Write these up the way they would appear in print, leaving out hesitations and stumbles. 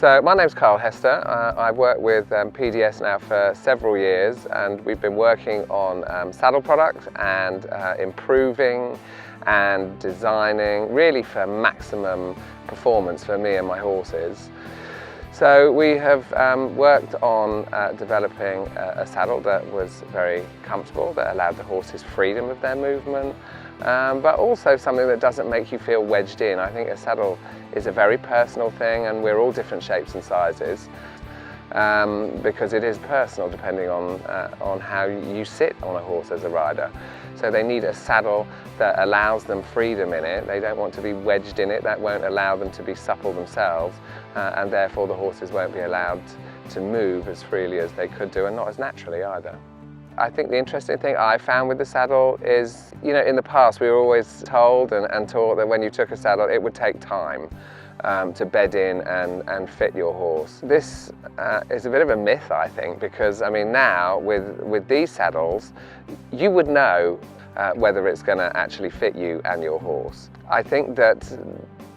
So my name's Hester. I've worked with PDS now for several years, and we've been working on saddle products and improving and designing really for maximum performance for me and my horses. So we have worked on developing a saddle that was very comfortable, that allowed the horses freedom of their movement, but also something that doesn't make you feel wedged in. I think a saddle is a very personal thing, and we're all different shapes and sizes because it is personal depending on how you sit on a horse as a rider. So they need a saddle that allows them freedom in it. They don't want to be wedged in it. That won't allow them to be supple themselves, and therefore the horses won't be allowed to move as freely as they could do, and not as naturally either. I think the interesting thing I found with the saddle is, in the past we were always told and taught that when you took a saddle it would take time to bed in and fit your horse. This is a bit of a myth, I think, because now with these saddles you would know whether it's going to actually fit you and your horse. I think that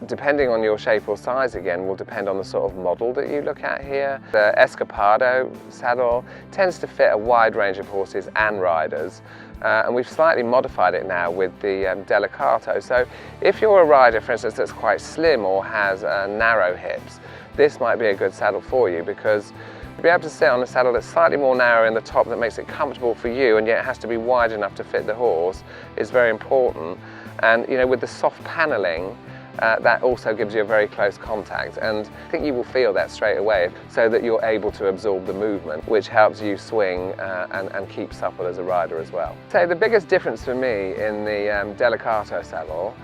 depending on your shape or size again will depend on the sort of model that you look at here. The Escapado saddle tends to fit a wide range of horses and riders, and we've slightly modified it now with the Delicato. So if you're a rider, for instance, that's quite slim or has narrow hips, this might be a good saddle for you, because to be able to sit on a saddle that's slightly more narrow in the top that makes it comfortable for you and yet it has to be wide enough to fit the horse is very important. And with the soft panelling, that also gives you a very close contact, and I think you will feel that straight away, so that you're able to absorb the movement, which helps you swing and keep supple as a rider as well. So the biggest difference for me in the Delicato saddle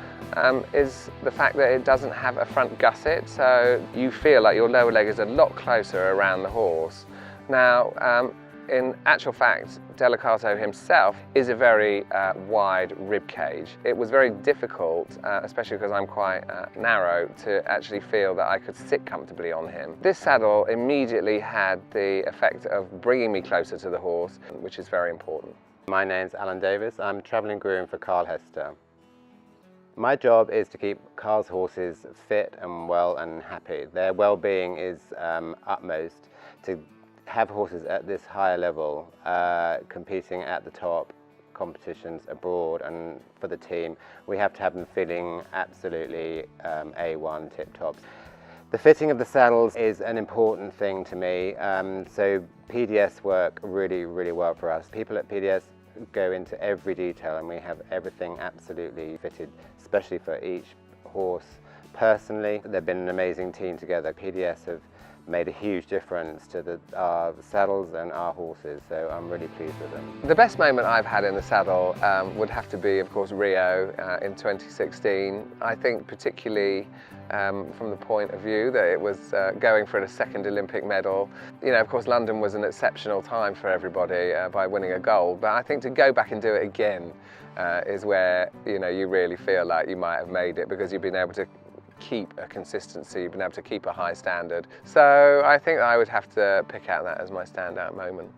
is the fact that it doesn't have a front gusset, so you feel like your lower leg is a lot closer around the horse. Now, in actual fact, Delicato himself is a very wide rib cage. It was very difficult, especially because I'm quite narrow, to actually feel that I could sit comfortably on him. This saddle immediately had the effect of bringing me closer to the horse, which is very important. My name's Alan Davis. I'm travelling groom for Hester. My job is to keep Carl's horses fit and well and happy. Their well-being is utmost. To have horses at this higher level, competing at the top competitions abroad, and for the team, we have to have them feeling absolutely A1 tip-tops. The fitting of the saddles is an important thing to me, so PDS work really, really well for us. People at PDS go into every detail, and we have everything absolutely fitted, especially for each horse. Personally, they've been an amazing team together. PDS have made a huge difference to our saddles and our horses, so I'm really pleased with them. The best moment I've had in the saddle would have to be, of course, Rio in 2016. I think particularly from the point of view that it was going for a second Olympic medal. Of course, London was an exceptional time for everybody by winning a gold, but I think to go back and do it again is where you really feel like you might have made it, because you've been able to keep a consistency, you've been able to keep a high standard. So I think I would have to pick out that as my standout moment.